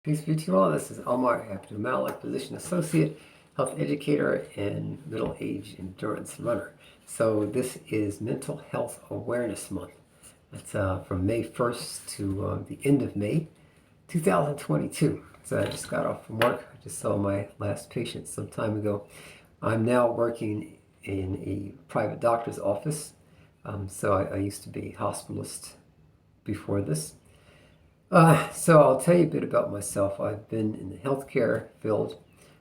Peace be to you all. This is Omar, Abdul-Malik, physician associate, health educator, and middle-age endurance runner. So this is Mental Health Awareness Month. That's from May 1st to the end of May 2022. So I just got off from work. I just saw my last patient some time ago. I'm now working in a private doctor's office. So I used to be a hospitalist before this. So I'll tell you a bit about myself. I've been in the healthcare field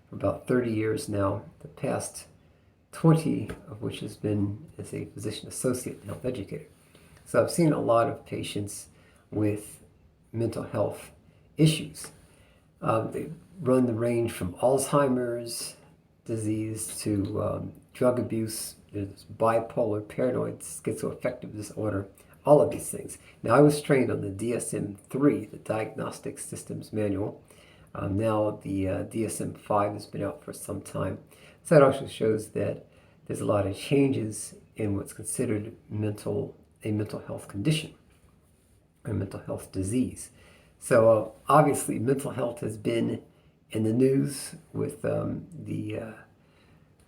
for about 30 years now, the past 20 of which has been as a physician associate and health educator. So I've seen a lot of patients with mental health issues. They run the range from Alzheimer's disease to drug abuse. There's bipolar, paranoid, schizoaffective disorder, all of these things. Now, I was trained on the DSM-3, the Diagnostic Systems Manual. Now the DSM-5 has been out for some time. So that also shows that there's a lot of changes in what's considered a mental health condition, or mental health disease. So obviously mental health has been in the news with the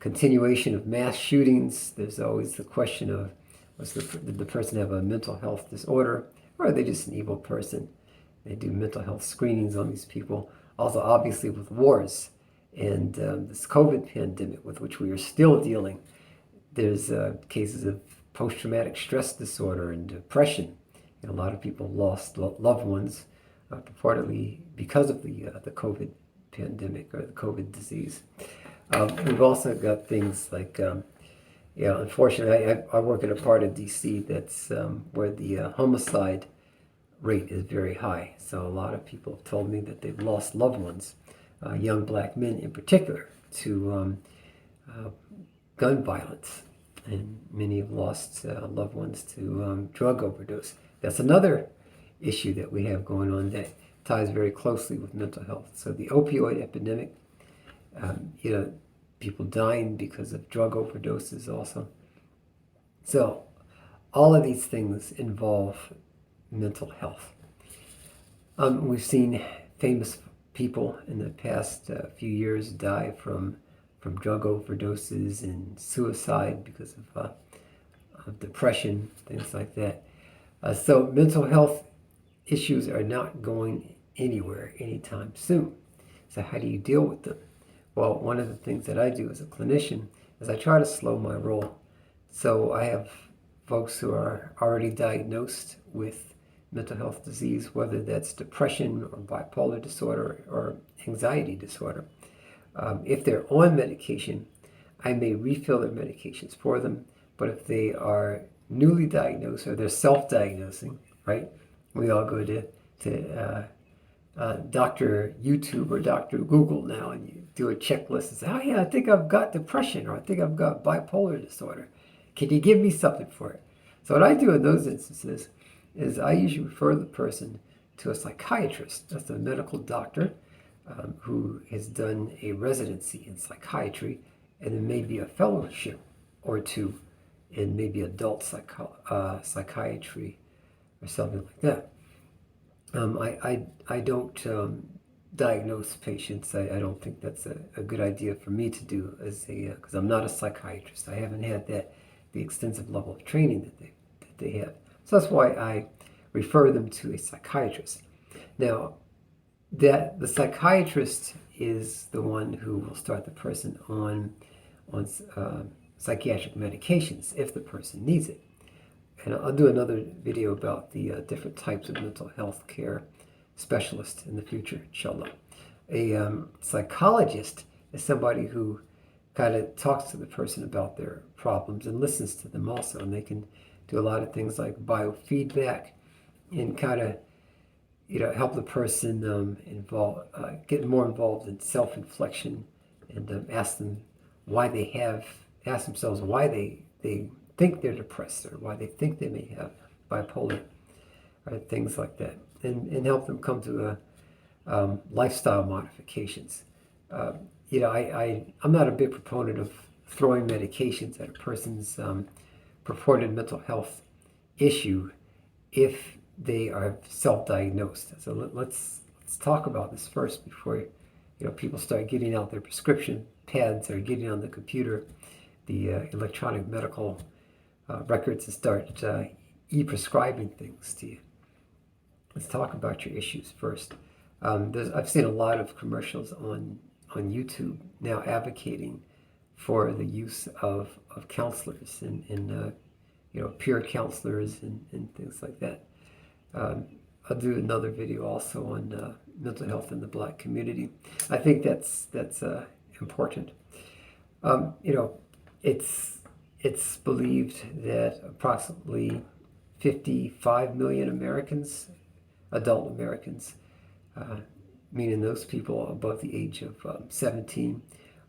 continuation of mass shootings. There's always the question of, did the person have a mental health disorder, or are they just an evil person? They do mental health screenings on these people. Also, obviously, with wars and this COVID pandemic with which we are still dealing, there's cases of post-traumatic stress disorder and depression. And a lot of people lost loved ones purportedly because of the COVID pandemic or the COVID disease. We've also got things like unfortunately, I work in a part of DC that's where the homicide rate is very high. So a lot of people have told me that they've lost loved ones, young black men in particular, to gun violence. And many have lost loved ones to drug overdose. That's another issue that we have going on that ties very closely with mental health. So the opioid epidemic, people dying because of drug overdoses also. So all of these things involve mental health. We've seen famous people in the past few years die from drug overdoses and suicide because of depression, things like that. So mental health issues are not going anywhere anytime soon. So how do you deal with them? Well, one of the things that I do as a clinician is I try to slow my roll. So I have folks who are already diagnosed with mental health disease, whether that's depression or bipolar disorder or anxiety disorder. If they're on medication, I may refill their medications for them. But if they are newly diagnosed or they're self-diagnosing, right? We all go to Dr. YouTube or Dr. Google now, and you do a checklist and say, oh yeah, I think I've got depression, or I think I've got bipolar disorder. Can you give me something for it? So what I do in those instances is I usually refer the person to a psychiatrist. That's a medical doctor who has done a residency in psychiatry, and then maybe a fellowship or two in maybe adult psychiatry or something like that. I don't diagnose patients. I don't think that's a good idea for me to do because I'm not a psychiatrist. I haven't had the extensive level of training that they have. So that's why I refer them to a psychiatrist. Now, that the psychiatrist is the one who will start the person on psychiatric medications if the person needs it. And I'll do another video about the different types of mental health care specialists in the future, inshallah. A psychologist is somebody who kind of talks to the person about their problems and listens to them also. And they can do a lot of things like biofeedback and kind of, help the person get more involved in self-reflection and ask themselves why they think they're depressed or why they think they may have bipolar or things like that, and help them come to lifestyle modifications. I'm not a big proponent of throwing medications at a person's purported mental health issue if they are self-diagnosed. So let's let's talk about this first before people start getting out their prescription pads or getting on the computer, the electronic medical records, and start e-prescribing things to you. Let's talk about your issues first. I've seen a lot of commercials on YouTube now advocating for the use of counselors and peer counselors and things like that. I'll do another video also on mental health in the Black community. I think that's important. It's believed that approximately 55 million Americans, adult Americans, meaning those people above the age of 17,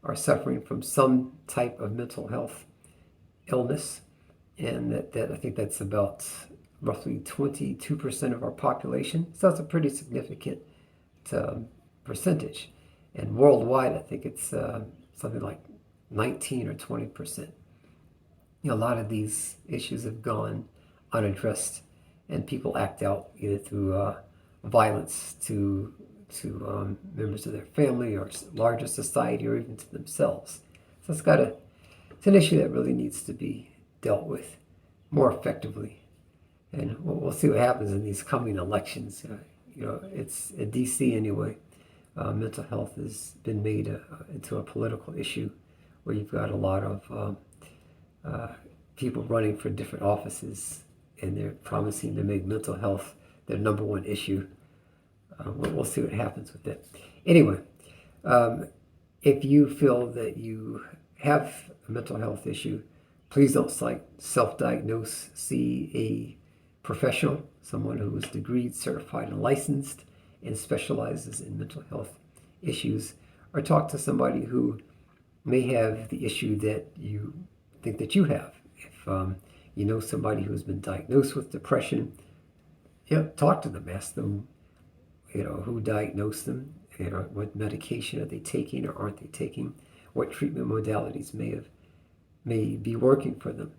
are suffering from some type of mental health illness, and that I think that's about roughly 22% of our population. So that's a pretty significant percentage. And worldwide, I think it's something like 19 or 20%. A lot of these issues have gone unaddressed, and people act out either through violence to members of their family or larger society, or even to themselves. So it's an issue that really needs to be dealt with more effectively. And we'll see what happens in these coming elections. It's in DC anyway. Mental health has been made into a political issue, where you've got a lot of people running for different offices, and they're promising to make mental health their number one issue. We'll see what happens with that. Anyway, if you feel that you have a mental health issue, please don't self-diagnose. See a professional, someone who is degreed, certified, and licensed, and specializes in mental health issues, or talk to somebody who may have the issue that you think that you have. If you know somebody who has been diagnosed with depression, talk to them. Ask them, who diagnosed them, what medication are they taking or aren't they taking, what treatment modalities may be working for them,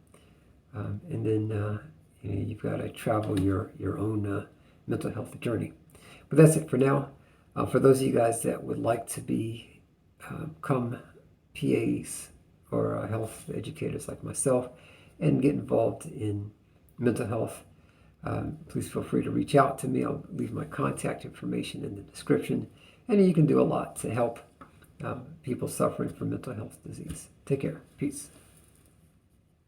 and then you've got to travel your own mental health journey. But that's it for now. For those of you guys that would like to become PAs or health educators like myself and get involved in mental health, please feel free to reach out to me. I'll leave my contact information in the description, and you can do a lot to help people suffering from mental health disease. Take care. Peace.